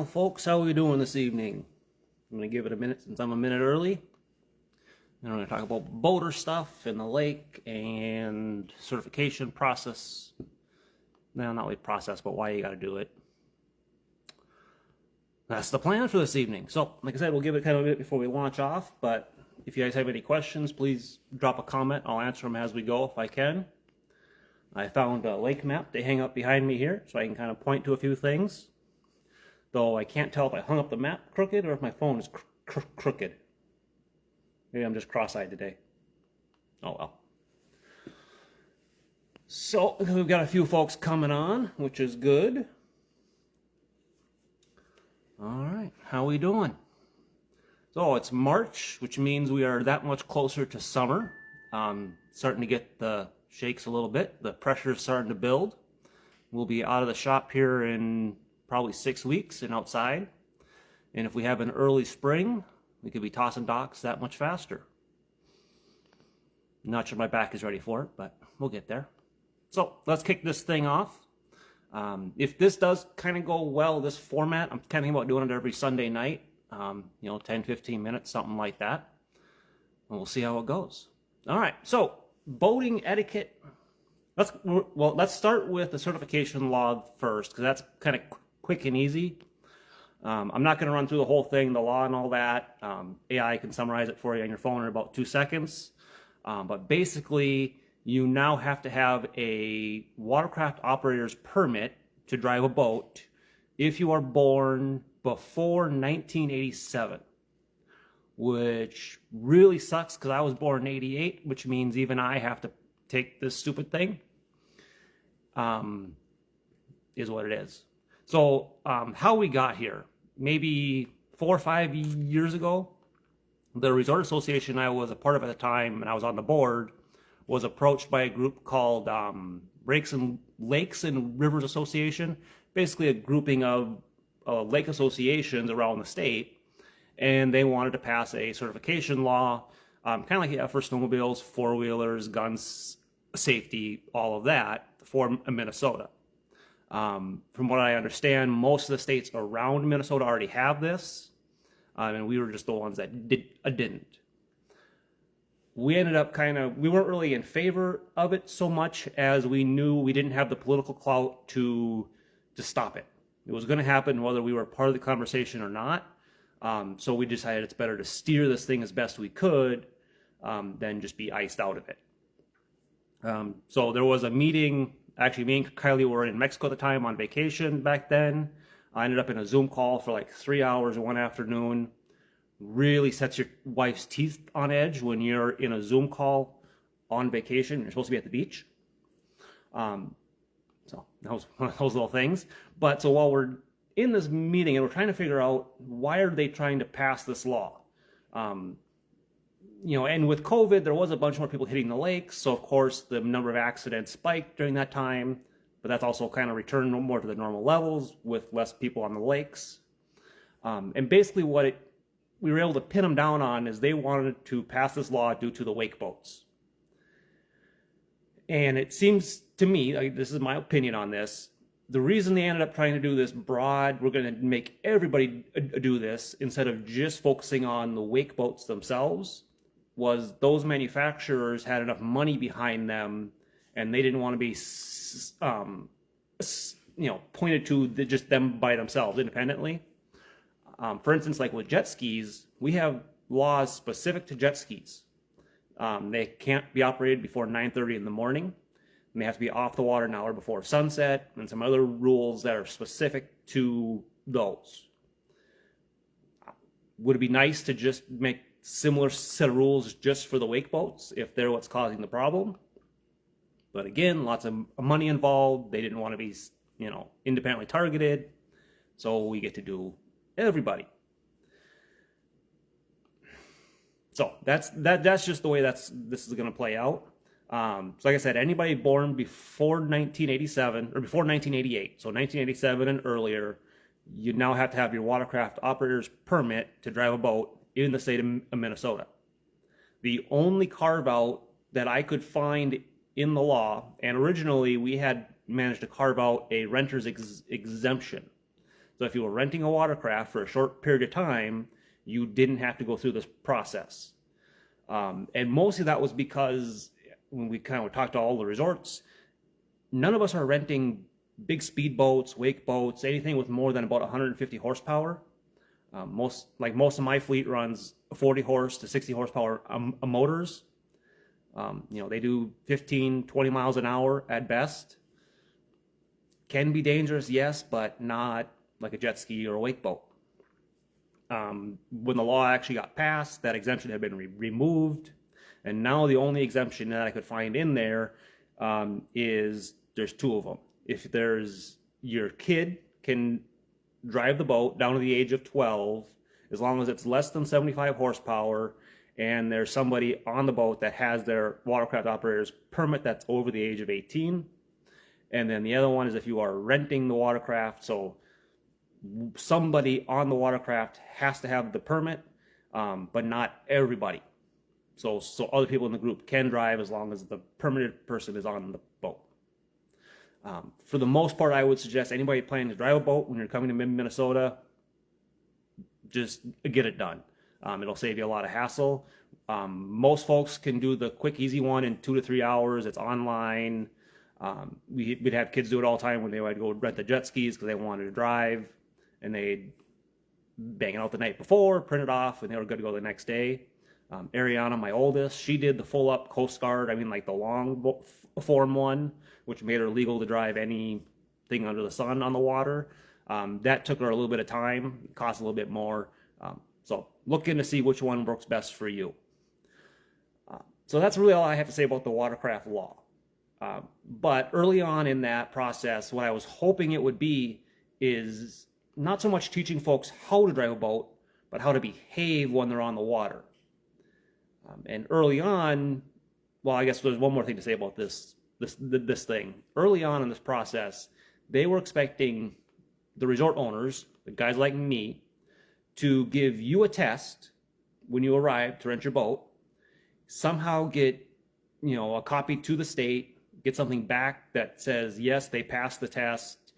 Well, folks, how are we doing this evening? I'm going to give it a minute since I'm a minute early. And I'm going to talk about boater stuff in the lake and certification process. No, not really process, but why you got to do it. That's the plan for this evening. So, like I said, we'll give it kind of a bit before we launch off. But if you guys have any questions, please drop a comment. I'll answer them as we go if I can. I found a lake map to hang up behind me here so I can kind of point to a few things. Though I can't tell if I hung up the map crooked or if my phone is crooked. Maybe I'm just cross-eyed today. Oh well. So we've got a few folks coming on, which is good. All right, how we doing? So it's March, which means we are that much closer to summer. Starting to get the shakes a little bit. The pressure is starting to build. We'll be out of the shop here in probably 6 weeks and outside. And if we have an early spring, we could be tossing docks that much faster. Not sure my back is ready for it, but we'll get there. So let's kick this thing off. If this does kind of go well, this format, I'm kind of thinking about doing it every Sunday night, 10, 15 minutes, something like that. And we'll see how it goes. All right, so boating etiquette. Let's start with the certification log first, because that's kind of quick and easy. I'm not going to run through the whole thing, the law and all that. AI can summarize it for you on your phone in about 2 seconds. But basically, you now have to have a watercraft operator's permit to drive a boat if you are born before 1987, which really sucks because I was born in 88, which means even I have to take this stupid thing. Is what it is. So how we got here, maybe 4 or 5 years ago, the resort association I was a part of at the time, and I was on the board, was approached by a group called Lakes and Rivers Association, basically a grouping of lake associations around the state, and they wanted to pass a certification law, kind of like for snowmobiles, four-wheelers, guns, safety, all of that, for Minnesota. From what I understand, most of the states around Minnesota already have this, and we were just the ones that didn't. We ended up we weren't really in favor of it so much as we knew we didn't have the political clout to stop it. It was going to happen whether we were part of the conversation or not. So we decided it's better to steer this thing as best we could than just be iced out of it. So there was a meeting. Actually, me and Kylie were in Mexico at the time on vacation back then. I ended up in a Zoom call for like 3 hours one afternoon. Really sets your wife's teeth on edge when you're in a Zoom call on vacation. You're supposed to be at the beach. So that was one of those little things. But so while we're in this meeting and we're trying to figure out why are they trying to pass this law? And with COVID, there was a bunch more people hitting the lakes. So, of course, the number of accidents spiked during that time. But that's also kind of returned more to the normal levels with less people on the lakes. And basically we were able to pin them down on is they wanted to pass this law due to the wake boats. And it seems to me, this is my opinion on this, the reason they ended up trying to do this broad, we're going to make everybody do this instead of just focusing on the wake boats themselves, was those manufacturers had enough money behind them and they didn't want to be pointed to just them by themselves independently. For instance, like with jet skis, we have laws specific to jet skis. They can't be operated before 9:30 in the morning, and they have to be off the water an hour before sunset, and some other rules that are specific to those. Would it be nice to just make similar set of rules just for the wake boats if they're what's causing the problem? But again, lots of money involved. They didn't want to be, independently targeted, so we get to do everybody. So that's just the way this is going to play out. So like I said, anybody born before 1987 or before 1988, so 1987 and earlier, you now have to have your watercraft operator's permit to drive a boat in the state of Minnesota. The only carve out that I could find in the law, and originally we had managed to carve out a renter's exemption. So if you were renting a watercraft for a short period of time, you didn't have to go through this process. And mostly that was because when we kind of talked to all the resorts, none of us are renting big speed boats, wake boats, anything with more than about 150 horsepower. Most of my fleet runs 40 horse to 60 horsepower motors. They do 15, 20 miles an hour at best. Can be dangerous, yes, but not like a jet ski or a wake boat. When the law actually got passed, that exemption had been removed. And now the only exemption that I could find in there is there's two of them. If there's your kid can drive the boat down to the age of 12, as long as it's less than 75 horsepower, and there's somebody on the boat that has their watercraft operator's permit that's over the age of 18. And then the other one is if you are renting the watercraft, so somebody on the watercraft has to have the permit, but not everybody. So other people in the group can drive as long as the permitted person is on the boat. For the most part, I would suggest anybody planning to drive a boat when you're coming to Minnesota, just get it done. It'll save you a lot of hassle. Most folks can do the quick, easy one in 2 to 3 hours. It's online. We'd have kids do it all the time when they would go rent the jet skis because they wanted to drive, and they'd bang it out the night before, print it off, and they were good to go the next day. Ariana, my oldest, she did the full up Coast Guard, like the long form one, which made her legal to drive anything under the sun on the water. That took her a little bit of time, cost a little bit more. So looking to see which one works best for you. So that's really all I have to say about the watercraft law. But early on in that process, what I was hoping it would be is not so much teaching folks how to drive a boat, but how to behave when they're on the water. And early on, well, I guess there's one more thing to say about this thing. Early on in this process, they were expecting the resort owners, the guys like me, to give you a test when you arrive to rent your boat, somehow get, a copy to the state, get something back that says, yes, they passed the test.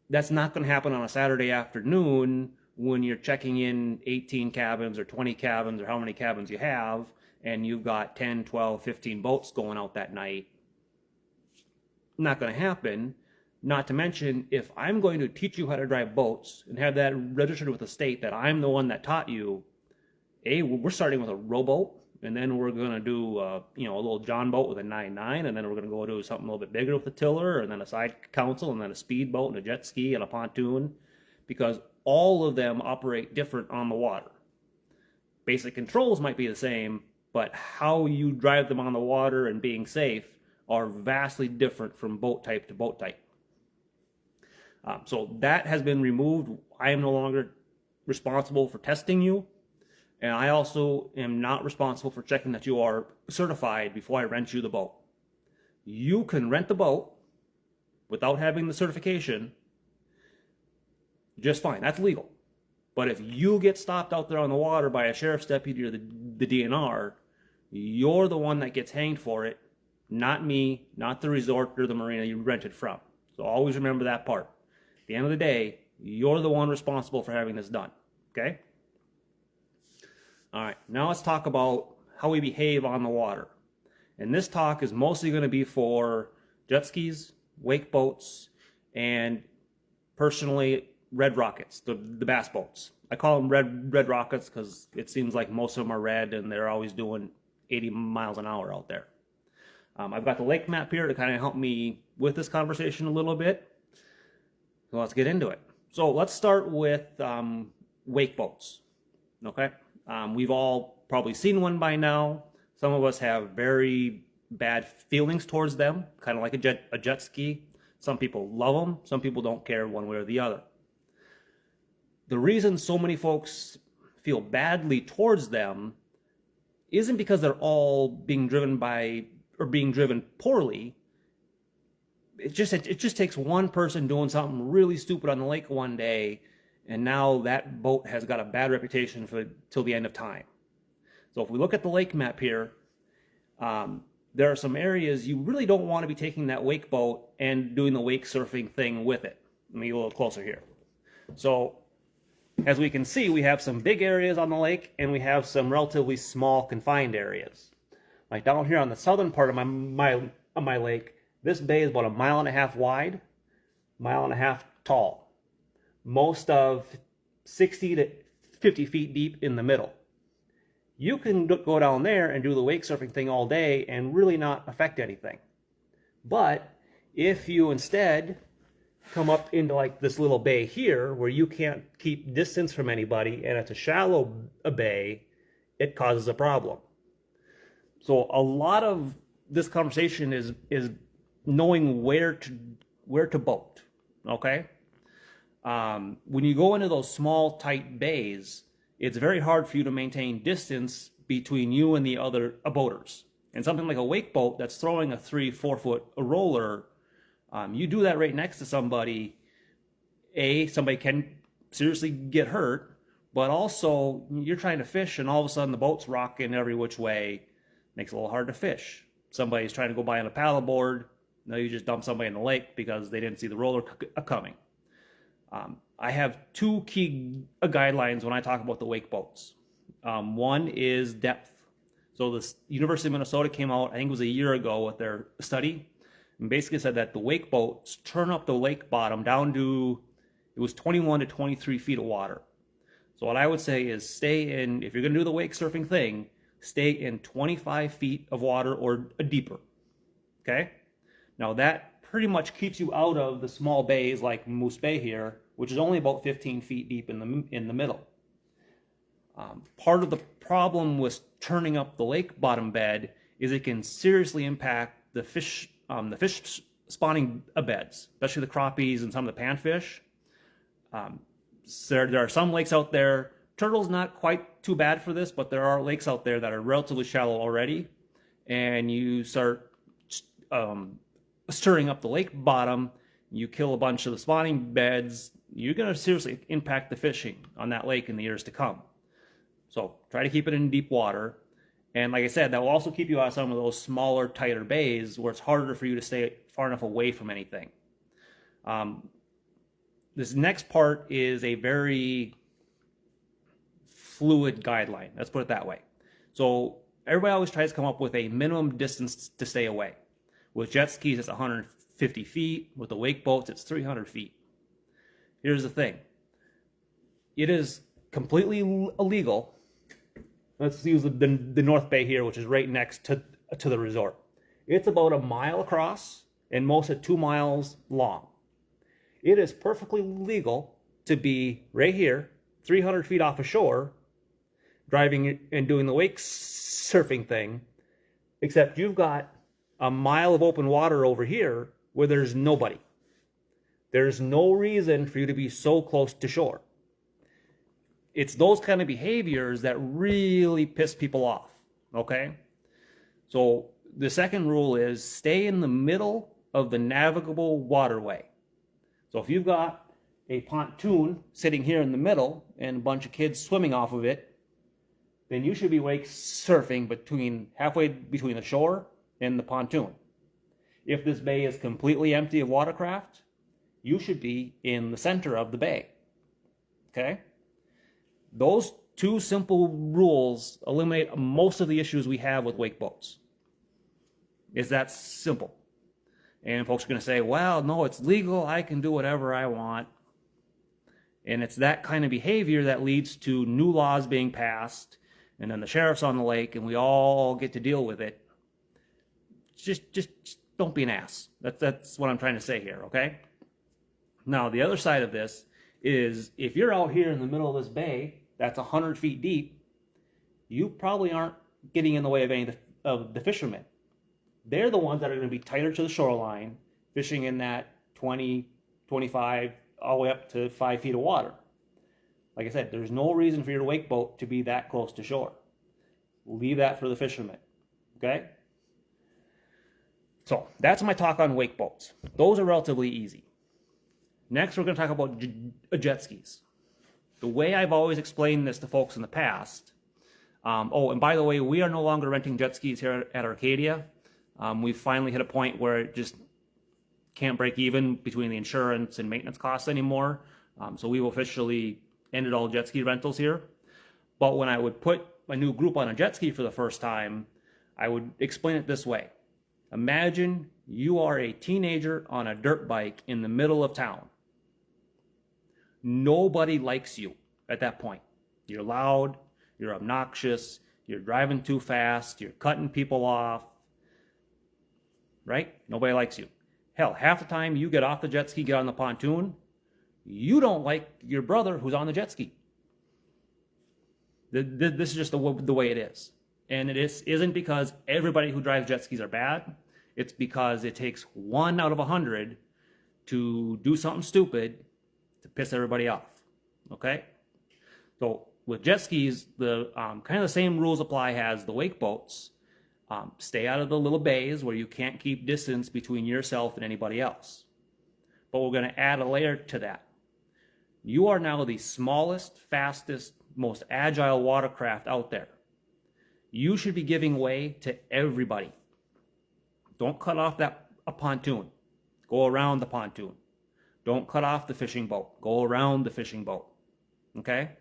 That's not going to happen on a Saturday afternoon when you're checking in 18 cabins or 20 cabins or how many cabins you have, and you've got 10, 12, 15 boats going out that night. Not going to happen. Not to mention, if I'm going to teach you how to drive boats and have that registered with the state that I'm the one that taught you, we're starting with a rowboat, and then we're going to do a little John boat with a 9.9, and then we're going to go do something a little bit bigger with a tiller, and then a side console, and then a speedboat and a jet ski and a pontoon, because all of them operate different on the water. Basic controls might be the same, but how you drive them on the water and being safe are vastly different from boat type to boat type. So that has been removed. I am no longer responsible for testing you, and I also am not responsible for checking that you are certified before I rent you the boat. You can rent the boat without having the certification just fine. That's legal. But if you get stopped out there on the water by a sheriff's deputy or the DNR, you're the one that gets hanged for it, not me, not the resort or the marina you rented from. So always remember that part. At the end of the day, you're the one responsible for having this done. Okay? All right, now let's talk about how we behave on the water. And this talk is mostly going to be for jet skis, wake boats, and personally, red rockets, the bass boats. I call them red rockets because it seems like most of them are red and they're always doing 80 miles an hour out there. I've got the lake map here to kind of help me with this conversation a little bit. So let's get into it. So let's start with wake boats. Okay, we've all probably seen one by now. Some of us have very bad feelings towards them, kind of like a jet ski. Some people love them. Some people don't care one way or the other. The reason so many folks feel badly towards them isn't because they're all being driven poorly. It just takes one person doing something really stupid on the lake one day, and now that boat has got a bad reputation till the end of time. So if we look at the lake map here, there are some areas you really don't want to be taking that wake boat and doing the wake surfing thing with it. Let me get a little closer here. So as we can see, we have some big areas on the lake and we have some relatively small confined areas. Like down here on the southern part of my lake, this bay is about 1.5 miles wide, 1.5 miles tall. Most of 60 to 50 feet deep in the middle. You can go down there and do the wake surfing thing all day and really not affect anything. But if you instead come up into like this little bay here where you can't keep distance from anybody and it's a shallow bay, it causes a problem. So a lot of this conversation is knowing where to boat. Okay. When you go into those small tight bays, it's very hard for you to maintain distance between you and the other boaters. And something like a wake boat that's throwing a 3-4 foot roller, you do that right next to somebody, somebody can seriously get hurt, but also you're trying to fish and all of a sudden the boat's rocking every which way. Makes it a little hard to fish. Somebody's trying to go by on a paddleboard. No, you just dump somebody in the lake because they didn't see the roller coming. I have two key guidelines when I talk about the wake boats. One is depth. So the University of Minnesota came out, I think it was a year ago, with their study, and basically said that the wake boats turn up the lake bottom down to, it was 21 to 23 feet of water. So what I would say is stay in, if you're going to do the wake surfing thing, stay in 25 feet of water or deeper. Okay? Now that pretty much keeps you out of the small bays like Moose Bay here, which is only about 15 feet deep in the middle. Part of the problem with turning up the lake bottom bed is it can seriously impact the fish spawning beds, especially the crappies and some of the panfish. There are some lakes out there. Turtle's not quite too bad for this, but there are lakes out there that are relatively shallow already, and you start stirring up the lake bottom, you kill a bunch of the spawning beds, you're going to seriously impact the fishing on that lake in the years to come. So try to keep it in deep water. And like I said, that will also keep you out of some of those smaller, tighter bays where it's harder for you to stay far enough away from anything. This next part is a very fluid guideline. Let's put it that way. So everybody always tries to come up with a minimum distance to stay away. With jet skis, it's 150 feet. With the wake boats, it's 300 feet. Here's the thing. It is completely illegal. Let's use the North Bay here, which is right next to the resort. It's about 1 mile across and most of 2 miles long. It is perfectly legal to be right here, 300 feet off of shore, driving and doing the wake surfing thing, except you've got 1 mile of open water over here where there's nobody. There's no reason for you to be so close to shore. It's those kind of behaviors that really piss people off, okay? So the second rule is stay in the middle of the navigable waterway. So if you've got a pontoon sitting here in the middle and a bunch of kids swimming off of it, then you should be wake surfing halfway between the shore and the pontoon. If this bay is completely empty of watercraft, you should be in the center of the bay, okay? Those two simple rules eliminate most of the issues we have with wake boats. It's that simple. And folks are going to say, well, no, it's legal. I can do whatever I want. And it's that kind of behavior that leads to new laws being passed, and then the sheriff's on the lake, and we all get to deal with it. Just don't be an ass. That's what I'm trying to say here, okay? Now, the other side of this is if you're out here in the middle of this bay that's 100 feet deep, you probably aren't getting in the way of any of the fishermen. They're the ones that are going to be tighter to the shoreline, fishing in that 20, 25, all the way up to 5 feet of water. Like I said, there's no reason for your wake boat to be that close to shore. Leave that for the fishermen, okay? So that's my talk on wake boats. Those are relatively easy. Next, we're going to talk about jet skis. The way I've always explained this to folks in the past, and by the way, we are no longer renting jet skis here at Arcadia. We've finally hit a point where it just can't break even between the insurance and maintenance costs anymore. So we've officially ended all jet ski rentals here. But when I would put a new group on a jet ski for the first time, I would explain it this way. Imagine you are a teenager on a dirt bike in the middle of town. Nobody likes you at that point. You're loud, you're obnoxious, you're driving too fast, you're cutting people off, right? Nobody likes you. Hell, half the time you get off the jet ski, get on the pontoon, you don't like your brother who's on the jet ski. This is just the way it is. And it isn't because everybody who drives jet skis are bad. It's because it takes 1 out of 100 to do something stupid to piss everybody off. Okay? So with jet skis, the kind of the same rules apply as the wake boats. Stay out of the little bays where you can't keep distance between yourself and anybody else. But we're going to add a layer to that. You are now the smallest, fastest, most agile watercraft out there. You should be giving way to everybody. Don't cut off a pontoon. Go around the pontoon. Don't cut off the fishing boat. Go around the fishing boat. Okay?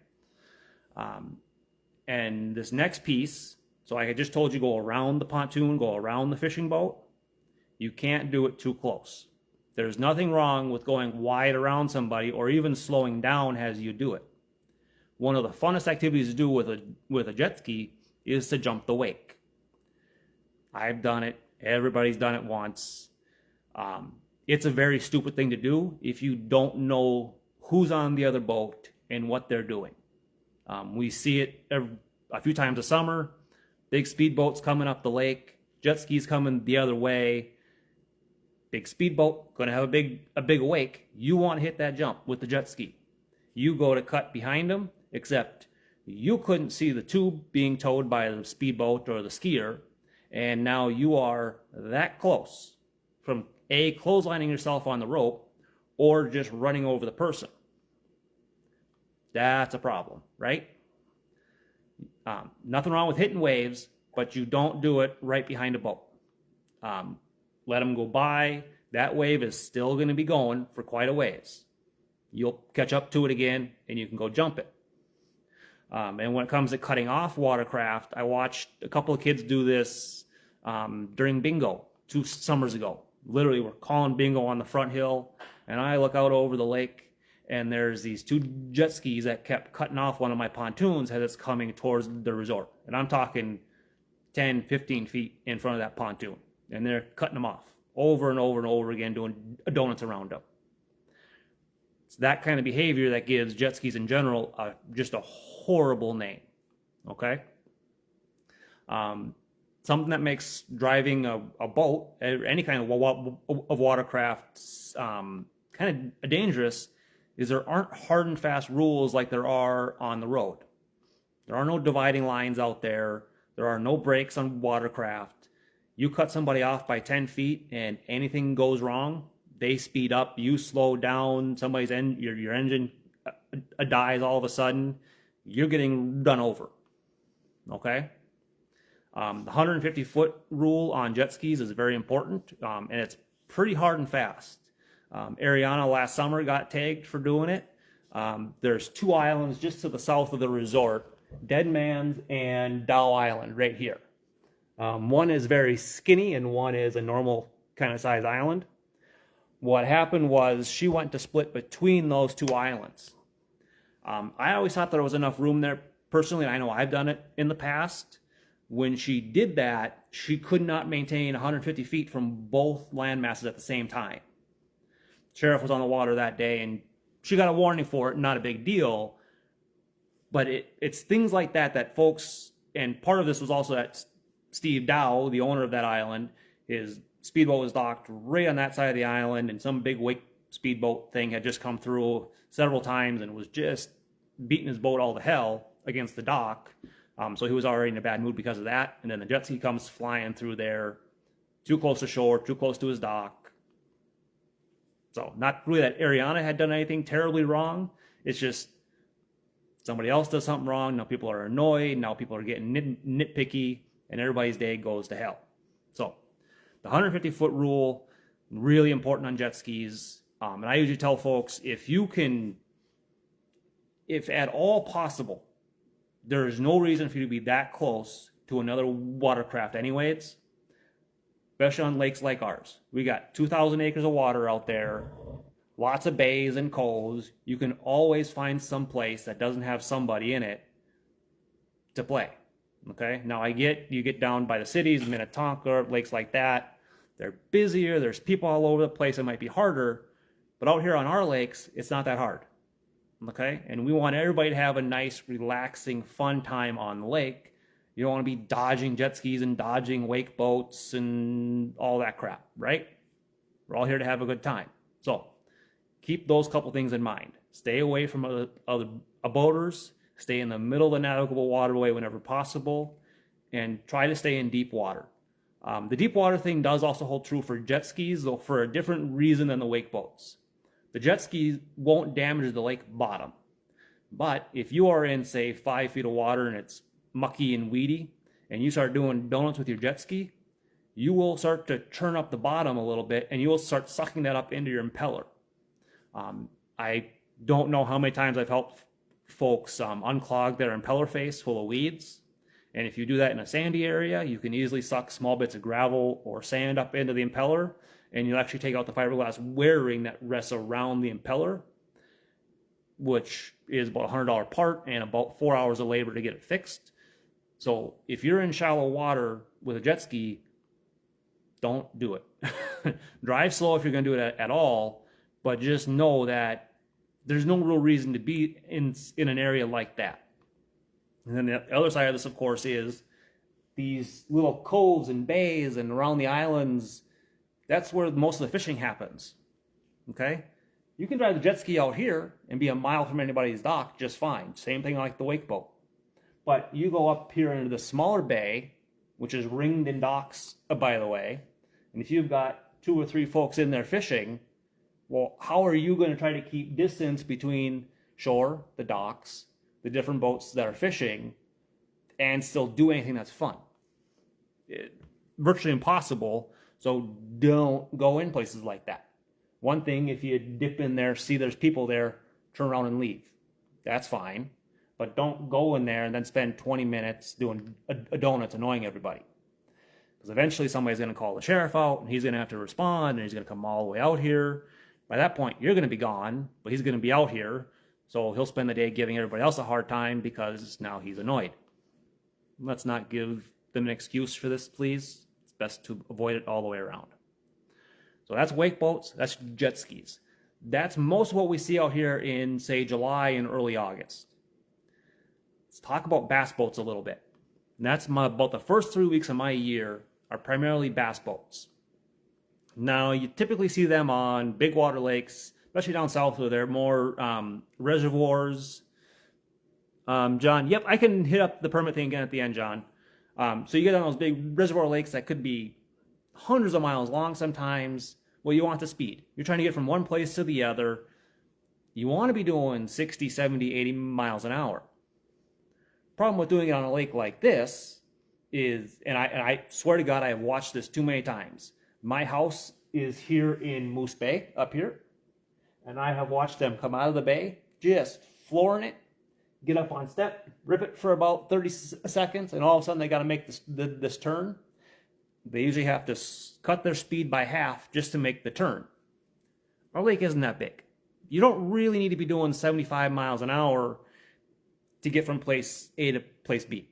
And this next piece, so like I just told you, go around the pontoon, go around the fishing boat. You can't do it too close. There's nothing wrong with going wide around somebody or even slowing down as you do it. One of the funnest activities to do with a jet ski is to jump the wake. I've done it. Everybody's done it once. It's a very stupid thing to do if you don't know who's on the other boat and what they're doing. We see it a few times a summer. Big speedboats coming up the lake. Jet skis coming the other way. Big speedboat, going to have a big wake. You want to hit that jump with the jet ski. You go to cut behind them, except you couldn't see the tube being towed by the speedboat or the skier, and now you are that close from A, clotheslining yourself on the rope, or just running over the person. That's a problem, right? Nothing wrong with hitting waves, but you don't do it right behind a boat. Let them go by. That wave is still going to be going for quite a ways. You'll catch up to it again, and you can go jump it. And when it comes to cutting off watercraft, I watched a couple of kids do this during bingo 2 summers ago. Literally, we're calling bingo on the front hill, and I look out over the lake, and there's these 2 jet skis that kept cutting off one of my pontoons as it's coming towards the resort. And I'm talking 10, 15 feet in front of that pontoon. And they're cutting them off over and over and over again, doing donuts around them. It's that kind of behavior that gives jet skis in general just a horrible name. Okay? Something that makes driving a boat, any kind of watercraft, kind of dangerous is there aren't hard and fast rules like there are on the road. There are no dividing lines out there. There are no brakes on watercraft. You cut somebody off by 10 feet and anything goes wrong, they speed up, you slow down, your engine dies all of a sudden, you're getting run over. Okay? The 150-foot rule on jet skis is very important, and it's pretty hard and fast. Ariana last summer got tagged for doing it. There's 2 islands just to the south of the resort, Dead Man's and Dow Island right here. One is very skinny and one is a normal kind of size island. What happened was she went to split between those 2 islands. I always thought there was enough room there. Personally, I know I've done it in the past. When she did that, she could not maintain 150 feet from both land masses at the same time. Sheriff was on the water that day and she got a warning for it, not a big deal. But it's things like that folks, and part of this was also that Steve Dow, the owner of that island, his speedboat was docked right on that side of the island, and some big wake speedboat thing had just come through several times and was just beating his boat all to hell against the dock. So he was already in a bad mood because of that. And then the jet ski comes flying through there, too close to shore, too close to his dock. So not really that Ariana had done anything terribly wrong. It's just somebody else does something wrong. Now people are annoyed. Now people are getting nitpicky. And everybody's day goes to hell. So the 150-foot rule, really important on jet skis. And I usually tell folks, if you can if at all possible, there is no reason for you to be that close to another watercraft anyways, especially on lakes like ours. We got 2,000 acres of water out there, lots of bays and coves. You can always find some place that doesn't have somebody in it to play. Okay, now you get down by the cities, Minnetonka, lakes like that. They're busier, there's people all over the place, it might be harder. But out here on our lakes, it's not that hard. Okay, and we want everybody to have a nice, relaxing, fun time on the lake. You don't want to be dodging jet skis and dodging wake boats and all that crap, right? We're all here to have a good time. So keep those couple things in mind. Stay away from other boaters. Stay in the middle of the navigable waterway whenever possible, and try to stay in deep water. The deep water thing does also hold true for jet skis, though for a different reason than the wake boats. The jet skis won't damage the lake bottom. But if you are in, say, 5 feet of water and it's mucky and weedy, and you start doing donuts with your jet ski, you will start to churn up the bottom a little bit, and you will start sucking that up into your impeller. I don't know how many times I've helped folks unclog their impeller face full of weeds. And if you do that in a sandy area, you can easily suck small bits of gravel or sand up into the impeller, and you'll actually take out the fiberglass wearing that rests around the impeller, which is about a $100 part and about 4 hours of labor to get it fixed. So if you're in shallow water with a jet ski, don't do it. Drive slow if you're going to do it at all, but just know that there's no real reason to be in an area like that. And then the other side of this, of course, is these little coves and bays and around the islands. That's where most of the fishing happens. Okay? You can drive the jet ski out here and be a mile from anybody's dock just fine. Same thing like the wake boat. But you go up here into the smaller bay, which is ringed in docks, by the way, and if you've got 2 or 3 folks in there fishing, well, how are you going to try to keep distance between shore, the docks, the different boats that are fishing, and still do anything that's fun? Virtually impossible, so don't go in places like that. One thing, if you dip in there, see there's people there, turn around and leave. That's fine. But don't go in there and then spend 20 minutes doing a donuts annoying everybody. Because eventually somebody's going to call the sheriff out, and he's going to have to respond, and he's going to come all the way out here. By that point, you're going to be gone, but he's going to be out here, so he'll spend the day giving everybody else a hard time because now he's annoyed. Let's not give them an excuse for this, please. It's best to avoid it all the way around. So that's wake boats, that's jet skis. That's most of what we see out here in, say, July and early August. Let's talk about bass boats a little bit. And that's about the first 3 weeks of my year are primarily bass boats. Now, you typically see them on big water lakes, especially down south where they're more reservoirs. John, yep, I can hit up the permit thing again at the end, John. So you get on those big reservoir lakes that could be hundreds of miles long sometimes. Well, you want the speed. You're trying to get from one place to the other. You want to be doing 60, 70, 80 miles an hour. Problem with doing it on a lake like this is, and I swear to God, I have watched this too many times. My house is here in Moose Bay, up here, and I have watched them come out of the bay, just flooring it, get up on step, rip it for about 30 seconds, and all of a sudden they got to make this turn. They usually have to cut their speed by half just to make the turn. Our lake isn't that big. You don't really need to be doing 75 miles an hour to get from place A to place B.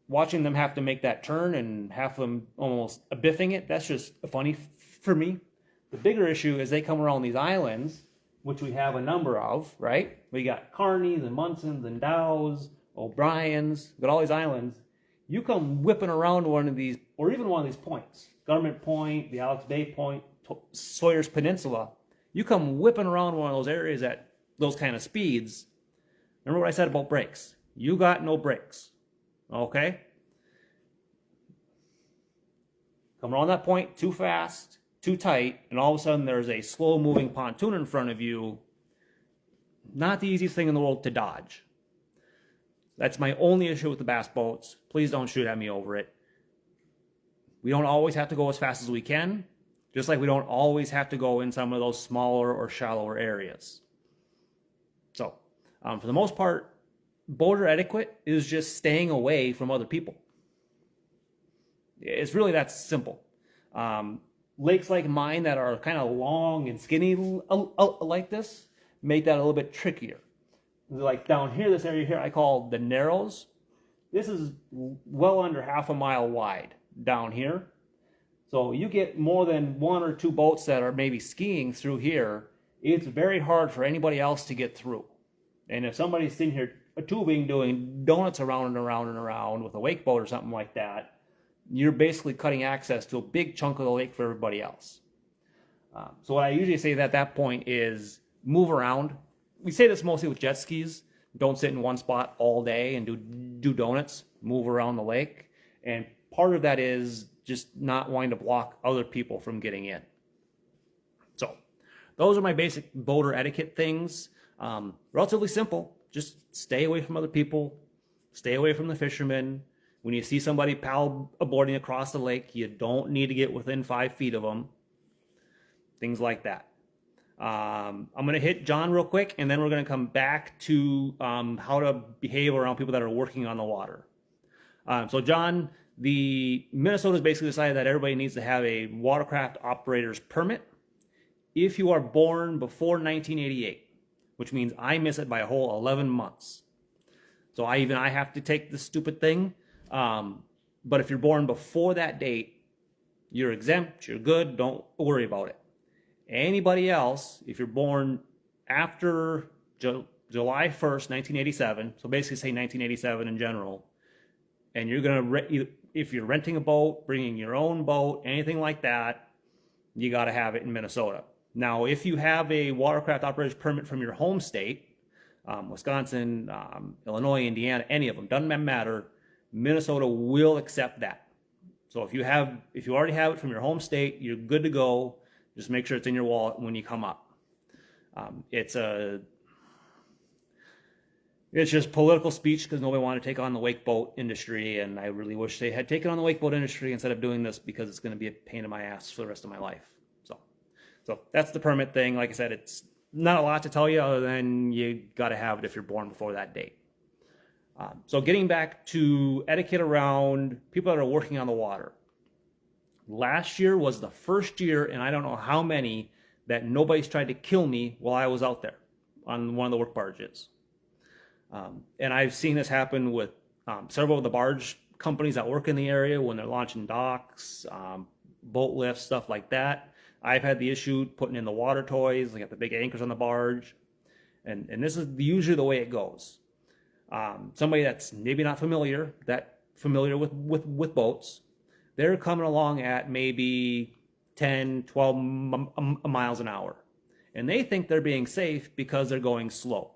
Watching them have to make that turn and half of them almost biffing it, that's just funny for me. The bigger issue is they come around these islands, which we have a number of, right? We got Kearneys and Munsons and Dows, O'Briens, got all these islands. You come whipping around one of these, or even one of these points, Government Point, the Alex Bay Point, Sawyer's Peninsula. You come whipping around one of those areas at those kind of speeds. Remember what I said about brakes? You got no brakes. Okay? Come around that point too fast, too tight, and all of a sudden there's a slow-moving pontoon in front of you. Not the easiest thing in the world to dodge. That's my only issue with the bass boats. Please don't shoot at me over it. We don't always have to go as fast as we can, just like we don't always have to go in some of those smaller or shallower areas. For the most part, boater etiquette is just staying away from other people. It's really that simple. Lakes like mine that are kind of long and skinny like this make that a little bit trickier. Like down here, this area here, I call the Narrows. This is well under half a mile wide down here. So you get more than 1 or 2 boats that are maybe skiing through here, it's very hard for anybody else to get through. And if somebody's sitting here tubing, doing donuts around and around and around with a wake boat or something like that, you're basically cutting access to a big chunk of the lake for everybody else. So what I usually say at that point is move around. We say this mostly with jet skis. Don't sit in one spot all day and do donuts. Move around the lake. And part of that is just not wanting to block other people from getting in. So those are my basic boater etiquette things. Relatively simple. Just stay away from other people. Stay away from the fishermen. When you see somebody paddle boarding across the lake, you don't need to get within 5 feet of them. Things like that. I'm going to hit John real quick, and then we're going to come back to how to behave around people that are working on the water. So John, the Minnesota's basically decided that everybody needs to have a watercraft operator's permit if you are born before 1988, which means I miss it by a whole 11 months. So I have to take this stupid thing. But if you're born before that date, you're exempt, you're good, don't worry about it. Anybody else, if you're born after July 1st, 1987, so basically say 1987 in general, and you're going to, if you're renting a boat, bringing your own boat, anything like that, you got to have it in Minnesota. Now, if you have a watercraft operator's permit from your home state, Wisconsin, Illinois, Indiana, any of them, doesn't matter, Minnesota will accept that. So if you already have it from your home state, you're good to go. Just make sure it's in your wallet when you come up. It's just political speech because nobody wanted to take on the wake boat industry, and I really wish they had taken on the wake boat industry instead of doing this because it's going to be a pain in my ass for the rest of my life. So that's the permit thing. Like I said, it's not a lot to tell you other than you got to have it if you're born before that date. So getting back to etiquette around people that are working on the water. Last year was the first year, and I don't know how many, that nobody's tried to kill me while I was out there on one of the work barges. And I've seen this happen with several of the barge companies that work in the area when they're launching docks, boat lifts, stuff like that. I've had the issue putting in the water toys, they got the big anchors on the barge, and this is usually the way it goes. Somebody that's maybe not familiar with boats, they're coming along at maybe 10, 12 miles an hour. And they think they're being safe because they're going slow.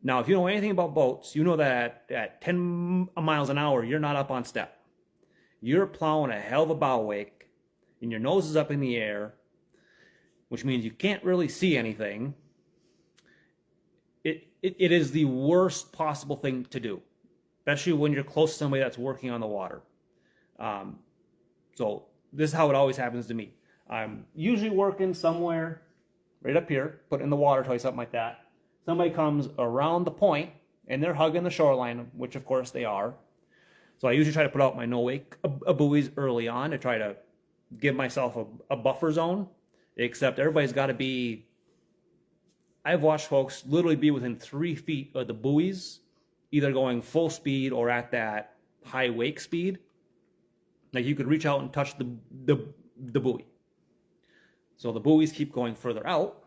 Now, if you know anything about boats, you know that at 10 miles an hour, you're not up on step. You're plowing a hell of a bow wake, and your nose is up in the air, which means you can't really see anything. It is the worst possible thing to do, especially when you're close to somebody that's working on the water. So this is how it always happens to me. I'm usually working somewhere right up here, putting in the water toy, something like that. Somebody comes around the point, and they're hugging the shoreline, which of course they are. So I usually try to put out my no-wake buoys early on to try to give myself a buffer zone, except everybody's got to be... I've watched folks literally be within 3 feet of the buoys, either going full speed or at that high wake speed. Like you could reach out and touch the buoy. So the buoys keep going further out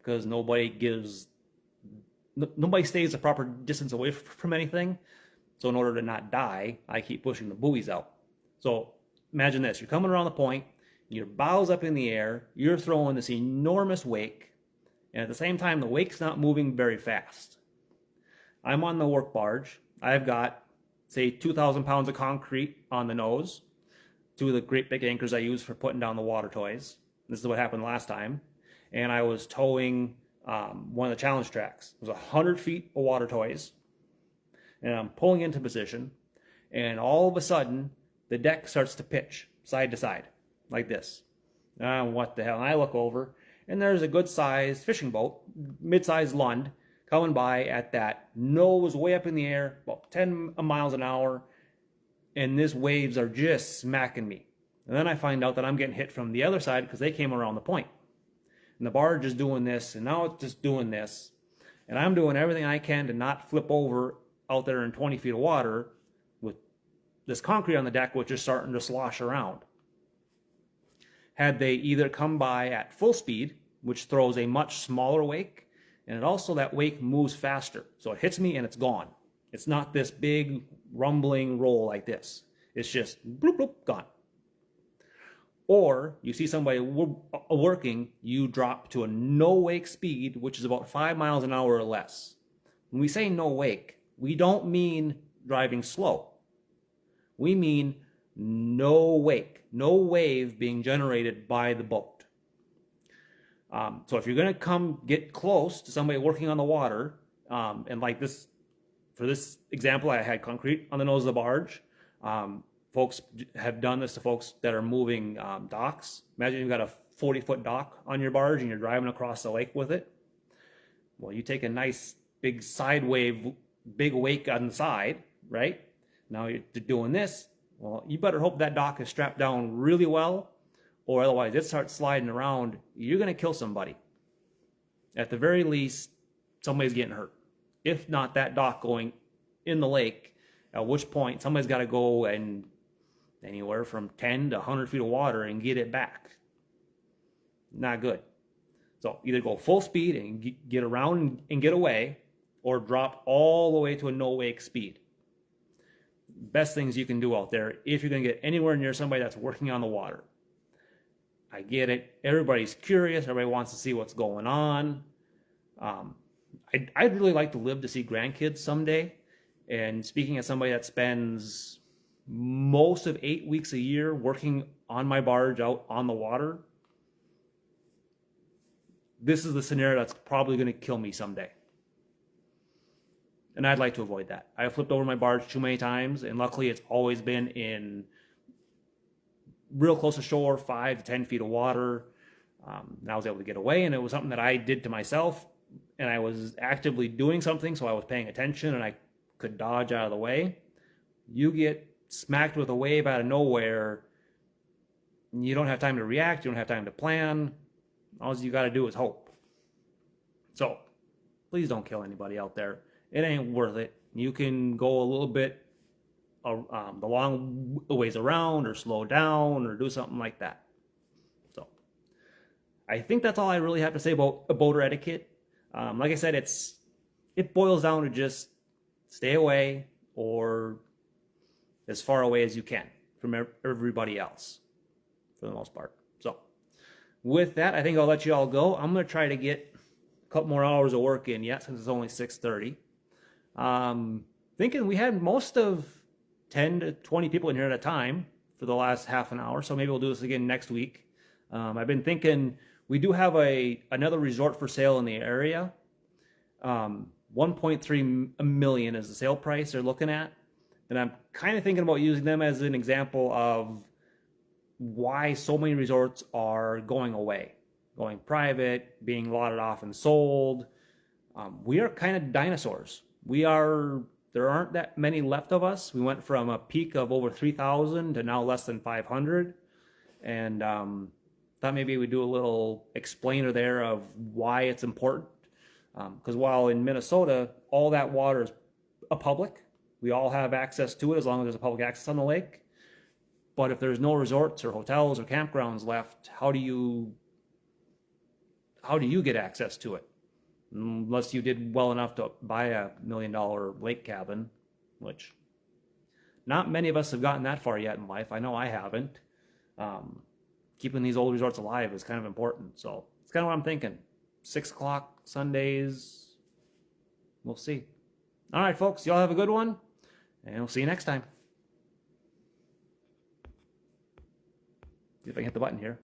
because nobody stays a proper distance away from anything. So in order to not die, I keep pushing the buoys out. So imagine this, you're coming around the point, your bow's up in the air, you're throwing this enormous wake, and at the same time, the wake's not moving very fast. I'm on the work barge. I've got, say, 2,000 pounds of concrete on the nose, 2 of the great big anchors I use for putting down the water toys. This is what happened last time. And I was towing one of the challenge tracks. It was 100 feet of water toys. And I'm pulling into position. And all of a sudden, the deck starts to pitch side to side, like this. What the hell? And I look over, and there's a good sized fishing boat, mid-sized Lund, coming by at that nose way up in the air, about 10 miles an hour, and these waves are just smacking me. And then I find out that I'm getting hit from the other side because they came around the point. And the barge is doing this, and now it's just doing this. And I'm doing everything I can to not flip over out there in 20 feet of water with this concrete on the deck, which is starting to slosh around. Had they either come by at full speed, which throws a much smaller wake, and it also, that wake moves faster. So it hits me and it's gone. It's not this big rumbling roll like this. It's just bloop, bloop, gone. Or you see somebody working, you drop to a no wake speed, which is about 5 miles an hour or less. When we say no wake, we don't mean driving slow. We mean no wake, no wave being generated by the boat. So if you're going to come get close to somebody working on the water, and like this, for this example, I had concrete on the nose of the barge. Folks have done this to folks that are moving docks. Imagine you've got a 40-foot dock on your barge and you're driving across the lake with it. Well, you take a nice big side wave, big wake on the side, right? Now you're doing this. Well, you better hope that dock is strapped down really well, or otherwise it starts sliding around. You're going to kill somebody. At the very least, somebody's getting hurt. If not that dock going in the lake, at which point somebody's got to go and anywhere from 10 to 100 feet of water and get it back. Not good. So either go full speed and get around and get away, or drop all the way to a no wake speed. Best things you can do out there if you're going to get anywhere near somebody that's working on the water. I get it. Everybody's curious. Everybody wants to see what's going on. I'd really like to live to see grandkids someday. And speaking as somebody that spends most of 8 weeks a year working on my barge out on the water, this is the scenario that's probably going to kill me someday. And I'd like to avoid that. I've flipped over my barge too many times, and luckily it's always been in real close to shore, 5 to 10 feet of water. And I was able to get away, and it was something that I did to myself, and I was actively doing something, so I was paying attention, and I could dodge out of the way. You get smacked with a wave out of nowhere, and you don't have time to react, you don't have time to plan. All you got to do is hope. So please don't kill anybody out there. It ain't worth it. You can go a little bit the long ways around, or slow down, or do something like that. So I think that's all I really have to say about boater etiquette. Like I said, it boils down to just stay away, or as far away as you can from everybody else, for the most part. So with that, I think I'll let you all go. I'm going to try to get a couple more hours of work in yet, since it's only 6:30. Thinking we had most of 10 to 20 people in here at a time for the last half an hour, so maybe we'll do this again next week. I've been thinking we do have another resort for sale in the area. 1.3 million is the sale price they're looking at, and I'm kind of thinking about using them as an example of why so many resorts are going away, going private, being lotted off and sold. We are kind of dinosaurs. There aren't that many left of us. We went from a peak of over 3,000 to now less than 500. And thought maybe we'd do a little explainer there of why it's important. Because while in Minnesota, all that water is public, we all have access to it as long as there's a public access on the lake. But if there's no resorts or hotels or campgrounds left, how do you get access to it? Unless you did well enough to buy a $1 million lake cabin, which not many of us have gotten that far yet in life. I know I haven't. Keeping these old resorts alive is kind of important. So it's kind of what I'm thinking. 6 o'clock Sundays. We'll see. All right, folks. Y'all have a good one. And we'll see you next time. See if I can hit the button here.